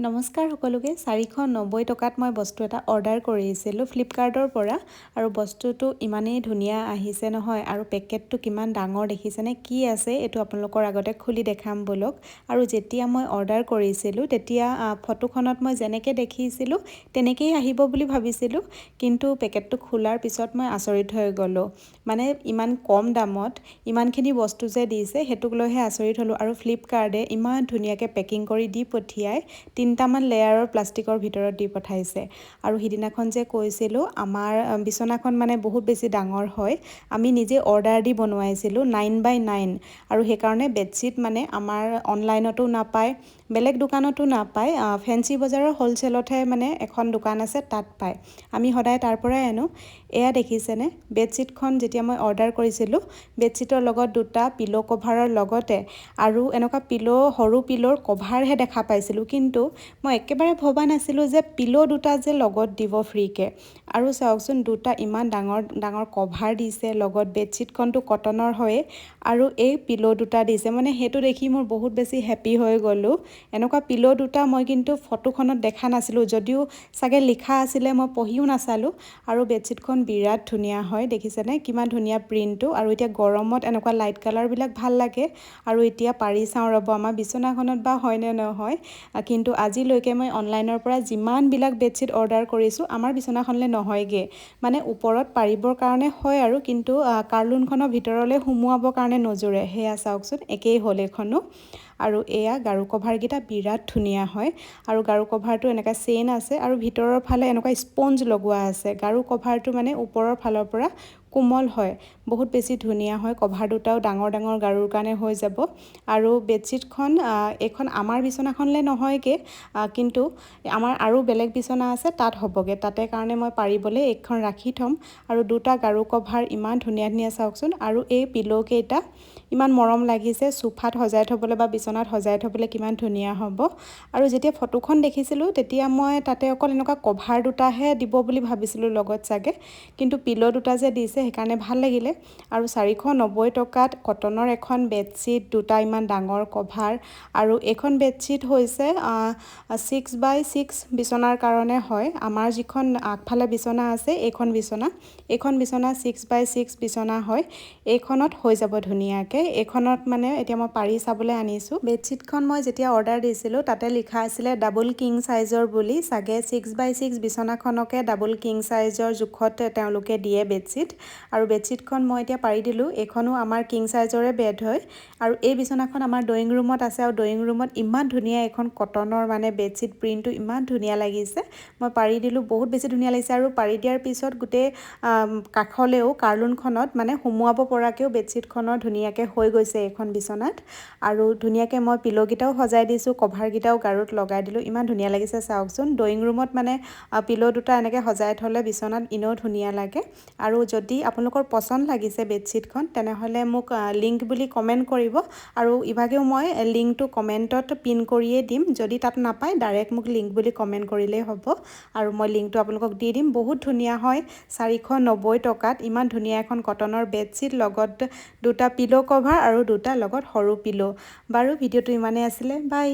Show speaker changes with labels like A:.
A: নমস্কাৰ সকলোকে 490 টকাত মই বস্তু এটা অৰ্ডাৰ কৰিছিলোঁ ফ্লিপকাৰ্টৰ পৰা আৰু বস্তুটো ইমানেই ধুনীয়া আহিছে নহয় আৰু পেকেটটো কিমান ডাঙৰ দেখিছেনে কি আছে এইটো আপোনালোকৰ আগতে খুলি দেখাম বলক আৰু যেতিয়া মই অৰ্ডাৰ কৰিছিলোঁ তেতিয়া ফটোখনত মই যেনেকৈ দেখিছিলোঁ তেনেকেই আহিব বুলি ভাবিছিলোঁ কিন্তু পেকেটটো খোলাৰ পিছত মই আচৰিত হৈ গ'লোঁ মানে ইমান কম দামত ইমানখিনি বস্তু যে দিছে সেইটোক লৈহে আচৰিত হ'লোঁ আৰু ফ্লিপকাৰ্টে ইমান ধুনীয়াকৈ পেকিং কৰি দি পঠিয়াই তিনিটামান লেয়াৰৰ প্লাষ্টিকৰ ভিতৰত দি পঠাইছে আৰু সিদিনাখন যে কৈছিলোঁ আমাৰ বিচনাখন মানে বহুত বেছি ডাঙৰ হয় আমি নিজে অৰ্ডাৰ দি বনোৱাইছিলোঁ 9x9 আৰু সেইকাৰণে বেডশ্বীট মানে আমাৰ অনলাইনতো নাপায় বেলেগ দোকানতো নাপায় ফেঞ্চি বজাৰৰ হ'লচেলতহে মানে এখন দোকান আছে তাত পায় আমি সদায় তাৰ পৰাই আনো এয়া দেখিছেনে বেডশ্বীটখন যেতিয়া মই অৰ্ডাৰ কৰিছিলোঁ বেডশ্বীটৰ লগত দুটা পিলো কভাৰৰ লগতে আৰু এনেকুৱা সৰু পিলোৰ কভাৰহে দেখা পাইছিলোঁ কিন্তু মই একেবাৰে ভবা নাছিলোঁ যে পিলো দুটা যে লগত দিব ফ্ৰীকে আৰু চাওকচোন দুটা ইমান ডাঙৰ ডাঙৰ কভাৰ দিছে লগত বেডশ্বীটখনটো কটনৰ হয় আৰু এই পিলো দুটা দিছে মানে সেইটো দেখি মোৰ বহুত বেছি হেপী হৈ গ'লোঁ এনেকুৱা পিলো দুটা মই কিন্তু ফটোখনত দেখা নাছিলোঁ যদিও চাগে লিখা আছিলে মই পঢ়িও নাচালোঁ আৰু বেডশ্বীটখন বিৰাট ধুনীয়া হয় দেখিছেনে কিমান ধুনীয়া প্ৰিণ্টটো আৰু এতিয়া গৰমত এনেকুৱা লাইট কালাৰবিলাক ভাল লাগে আৰু এতিয়া পাৰি চাওঁ ৰ'ব আমাৰ বিচনাখনত বা হয়নে নহয় কিন্তু আজিলৈকে মই অনলাইনৰ পৰা যিমানবিলাক বেডশ্বীট অৰ্ডাৰ কৰিছোঁ আমাৰ বিচনাখনলৈ নহয়গৈ মানে ওপৰত পাৰিবৰ কাৰণে হয় আৰু কিন্তু কাৰ্লুনখনৰ ভিতৰলৈ সুমুৱাবৰ কাৰণে নজুৰে সেয়া চাওকচোন একেই হ'ল এইখনো আৰু এয়া গাৰু কভাৰকেইটা বিৰাট ধুনীয়া হয় আৰু গাৰু কভাৰটো এনেকুৱা চেইন আছে আৰু ভিতৰৰ ফালে এনেকুৱা স্পঞ্জ লগোৱা আছে গাৰু কভাৰটো মানে ওপৰৰ ফালৰ পৰা কোমল হয় বহুত বেছি ধুনীয়া হয় কভাৰ দুটাও ডাঙৰ ডাঙৰ গাৰুৰ কাৰণে হৈ যাব আৰু বেডশ্বীটখন এইখন আমাৰ বিচনাখনলৈ নহয়গৈ কিন্তু আমাৰ আৰু বেলেগ বিচনা আছে তাত হ'বগৈ তাতে কাৰণে মই পাৰিবলৈ এইখন ৰাখি থ'ম আৰু দুটা গাৰু কভাৰ ইমান ধুনীয়া ধুনীয়া চাওকচোন আৰু এই পিলোকেইটা ইমান মৰম লাগিছে সোফাত সজাই থ'বলৈ বা বিচনাত সজাই থ'বলৈ কিমান ধুনীয়া হ'ব আৰু যেতিয়া ফটোখন দেখিছিলোঁ তেতিয়া মই তাতে অকল এনেকুৱা কভাৰ দুটাহে দিব বুলি ভাবিছিলোঁ লগত চাগে কিন্তু পিলো দুটা যে দিছে সেইকাৰণে ভাল লাগিলে আৰু 490 টকাত কটনৰ এখন বেডশ্বীট দুটা ইমান ডাঙৰ কভাৰ আৰু এইখন বেডশ্বীট হৈছে 6x6 বিচনাৰ কাৰণে হয় আমাৰ যিখন আগফালে বিচনা আছে এইখন বিচনা 6x6 বিচনা হয় এইখনত হৈ যাব ধুনীয়াকৈ এইখনত মানে এতিয়া মই পাৰি চাবলৈ আনিছোঁ বেডশ্বীটখন মই যেতিয়া অৰ্ডাৰ দিছিলোঁ তাতে লিখা আছিলে ডাবল কিং চাইজৰ বুলি চাগে 6x6 বিচনাখনকে ডাবল কিং চাইজৰ জোখত তেওঁলোকে দিয়ে বেডশ্বীট আৰু বেডশ্বীটখন মই এতিয়া পাৰি দিলোঁ এইখনো আমাৰ কিং চাইজৰে বেড হয় আৰু এই বিচনাখন আমাৰ ড্ৰয়িং ৰুমত আছে আৰু ড্ৰয়িং ৰুমত ইমান ধুনীয়া এখন কটনৰ মানে বেডশ্বীট প্ৰিণ্টটো ইমান ধুনীয়া লাগিছে মই পাৰি দিলোঁ বহুত বেছি ধুনীয়া লাগিছে আৰু পাৰি দিয়াৰ পিছত গোটেই কাষলেও কাৰ্লুনখনত মানে সুমুৱাব পৰাকৈও বেডশ্বীটখনৰ ধুনীয়াকৈ হৈ গৈছে এইখন বিচনাত আৰু ধুনীয়াকৈ মই পিলোকেইটাও সজাই দিছোঁ কভাৰকেইটাও গাৰুত লগাই দিলোঁ ইমান ধুনীয়া লাগিছে চাওকচোন ড্ৰয়িং ৰুমত মানে পিলো দুটা এনেকৈ সজাই থ'লে বিচনাত এনেও ধুনীয়া লাগে আৰু যদি আপোনালোকৰ পচন্দ লাগিছে বেডশ্বীটখন তেনেহ'লে মোক লিংক বুলি কমেণ্ট কৰিব আৰু ইভাগেও মই লিংকটো কমেণ্টত পিন কৰিয়ে দিম যদি তাত নাপায় ডাইৰেক্ট মোক লিংক বুলি কমেণ্ট কৰিলেই হ'ব আৰু মই লিংকটো আপোনালোকক দি দিম বহুত ধুনীয়া হয় 490 টকাত ইমান ধুনীয়া এখন কটনৰ বেডশ্বীট লগত দুটা পিলো কভাৰ আৰু দুটা লগত সৰু পিলো বাৰু ভিডিঅ'টো ইমানেই আছিলে বাই